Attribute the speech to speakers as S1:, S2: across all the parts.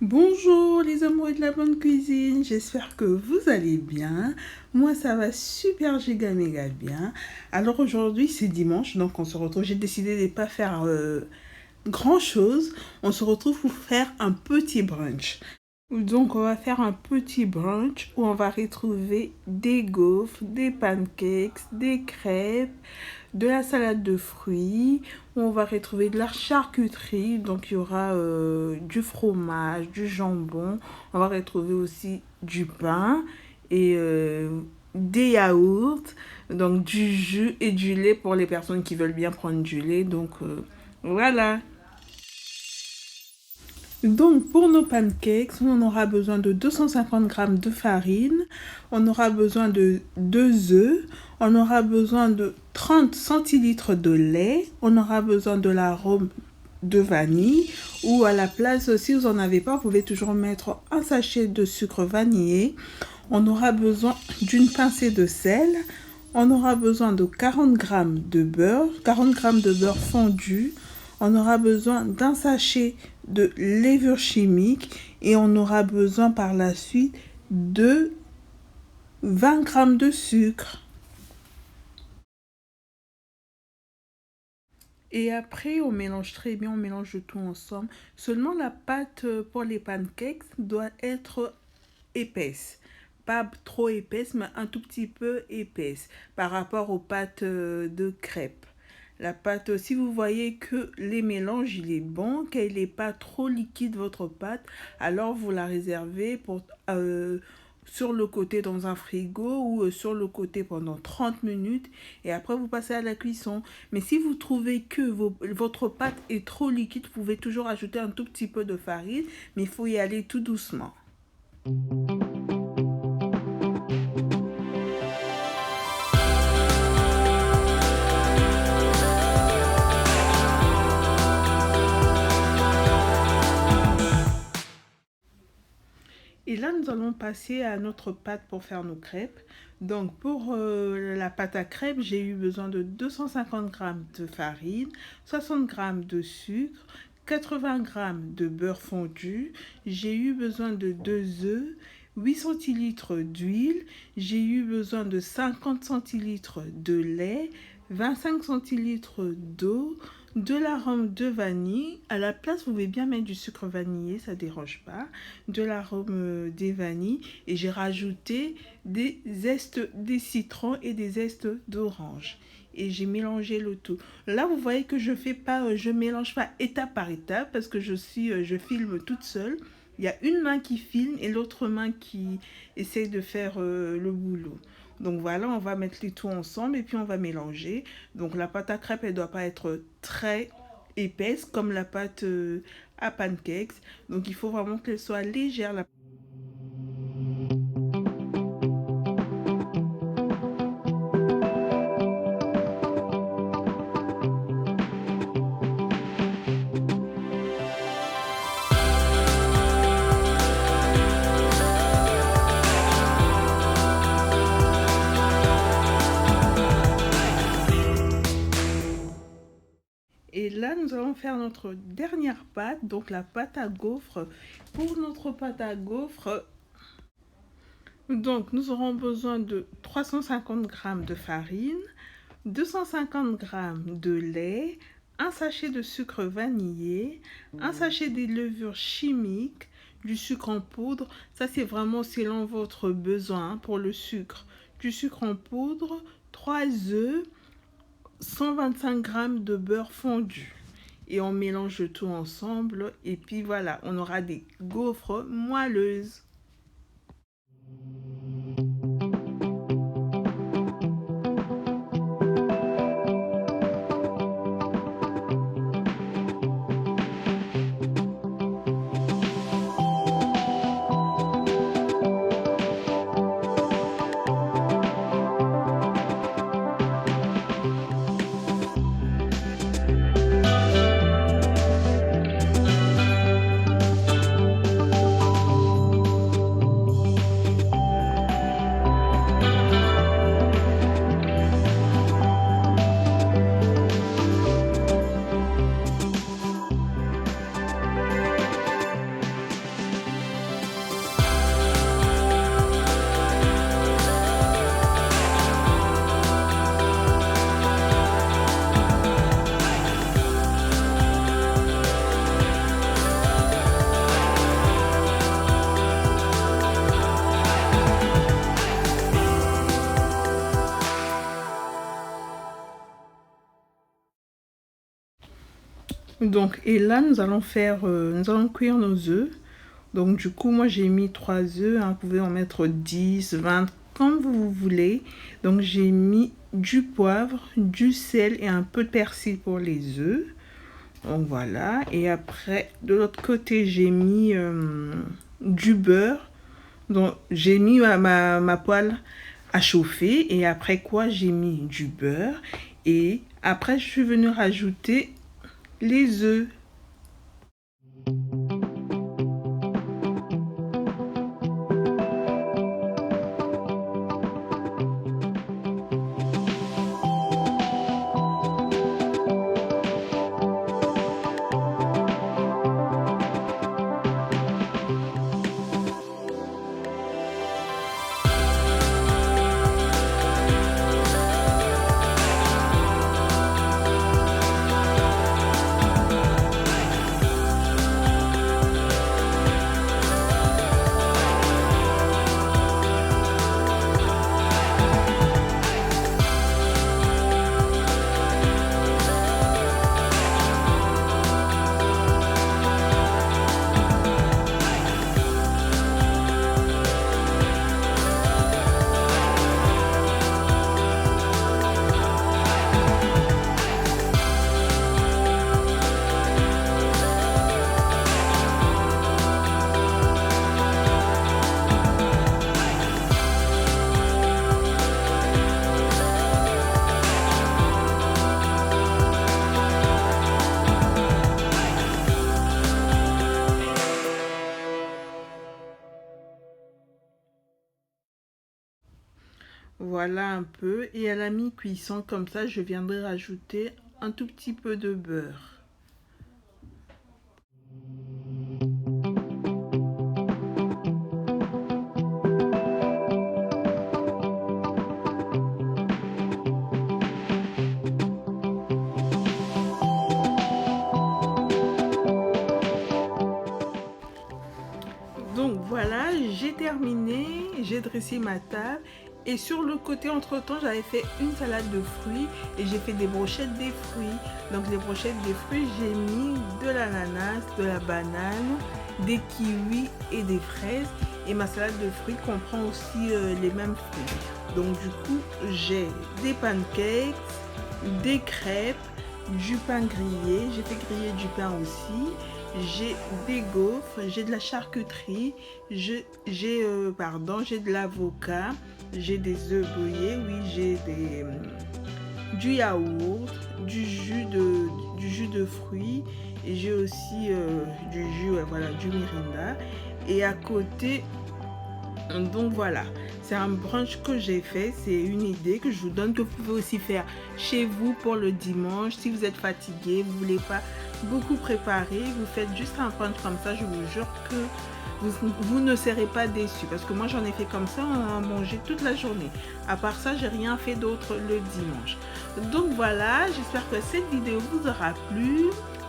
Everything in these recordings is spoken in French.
S1: Bonjour les amoureux de la bonne cuisine, j'espère que vous allez bien. Moi ça va super giga méga bien. Alors aujourd'hui c'est dimanche, donc on se retrouve. J'ai décidé de ne pas faire grand chose. On se retrouve pour faire un petit brunch. Donc on va faire un petit brunch où on va retrouver des gaufres, des pancakes, des crêpes, de la salade de fruits, où on va retrouver de la charcuterie, donc il y aura du fromage, du jambon, on va retrouver aussi du pain et des yaourts, donc du jus et du lait pour les personnes qui veulent bien prendre du lait, donc voilà. Donc pour nos pancakes, on aura besoin de 250 g de farine, on aura besoin de 2 œufs, on aura besoin de 30 centilitres de lait, on aura besoin de l'arôme de vanille ou à la place, si vous n'en avez pas, vous pouvez toujours mettre un sachet de sucre vanillé. On aura besoin d'une pincée de sel, on aura besoin de 40 g de beurre, 40 g de beurre fondu. On aura besoin d'un sachet de levure chimique et on aura besoin par la suite de 20 g de sucre. Et après, on mélange très bien, on mélange tout ensemble. Seulement la pâte pour les pancakes doit être épaisse. Pas trop épaisse, mais un tout petit peu épaisse par rapport aux pâtes de crêpes. La pâte, si vous voyez que les mélanges, il est bon, qu'elle n'est pas trop liquide votre pâte, alors vous la réservez pour, sur le côté dans un frigo ou sur le côté pendant 30 minutes et après vous passez à la cuisson. Mais si vous trouvez que votre pâte est trop liquide, vous pouvez toujours ajouter un tout petit peu de farine, mais il faut y aller tout doucement. Et là, nous allons passer à notre pâte pour faire nos crêpes. Donc, pour la pâte à crêpes, j'ai eu besoin de 250 g de farine, 60 g de sucre, 80 g de beurre fondu. J'ai eu besoin de 2 œufs, 8 centilitres d'huile. J'ai eu besoin de 50 centilitres de lait, 25 centilitres d'eau, de l'arôme de vanille. À la place, vous pouvez bien mettre du sucre vanillé, ça ne dérange pas. De l'arôme des vanilles. Et j'ai rajouté des zestes des citrons et des zestes d'orange. Et j'ai mélangé le tout. Là, vous voyez que je mélange pas étape par étape parce que je filme toute seule. Il y a une main qui filme et l'autre main qui essaye de faire le boulot. Donc voilà, on va mettre les tout ensemble et puis on va mélanger. Donc la pâte à crêpes, elle ne doit pas être très épaisse comme la pâte à pancakes. Donc il faut vraiment qu'elle soit légère. Et là, nous allons faire notre dernière pâte, donc la pâte à gaufres. Pour notre pâte à gaufres, donc nous aurons besoin de 350 g de farine, 250 g de lait, un sachet de sucre vanillé, un sachet de levure chimique, du sucre en poudre. Ça, c'est vraiment selon votre besoin pour le sucre. Du sucre en poudre, 3 œufs, 125 g de beurre fondu et on mélange tout ensemble et puis voilà, on aura des gaufres moelleuses. Donc, et là, nous allons cuire nos œufs. Donc, du coup, moi, j'ai mis 3 œufs. Hein. Vous pouvez en mettre 10, 20, comme vous voulez. Donc, j'ai mis du poivre, du sel et un peu de persil pour les œufs. Donc, voilà. Et après, de l'autre côté, j'ai mis du beurre. Donc, j'ai mis ma poêle à chauffer. Et après quoi, j'ai mis du beurre. Et après, je suis venue rajouter les œufs. Voilà un peu. Et à la mi-cuisson, comme ça, je viendrai rajouter un tout petit peu de beurre. Donc voilà, j'ai terminé, j'ai dressé ma table. Et sur le côté, entre-temps, j'avais fait une salade de fruits et j'ai fait des brochettes des fruits. Donc les brochettes des fruits, j'ai mis de l'ananas, de la banane, des kiwis et des fraises. Et ma salade de fruits comprend aussi les mêmes fruits. Donc du coup, j'ai des pancakes, des crêpes, du pain grillé. J'ai fait griller du pain aussi. J'ai des gaufres, j'ai de la charcuterie, j'ai de l'avocat, j'ai des œufs brouillés, oui, j'ai du yaourt, du jus de fruits et j'ai aussi du jus, voilà, du Mirinda. Et à côté, donc voilà, c'est un brunch que j'ai fait, c'est une idée que je vous donne que vous pouvez aussi faire chez vous pour le dimanche. Si vous êtes fatigué, vous voulez pas beaucoup préparer, vous faites juste un brunch comme ça, je vous jure que vous ne serez pas déçus, parce que moi j'en ai fait comme ça, on a mangé toute la journée. À part ça, j'ai rien fait d'autre le dimanche. Donc voilà, j'espère que cette vidéo vous aura plu.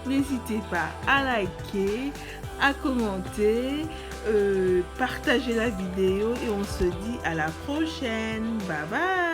S1: N'hésitez pas à liker, à commenter, partager la vidéo et on se dit à la prochaine. Bye bye.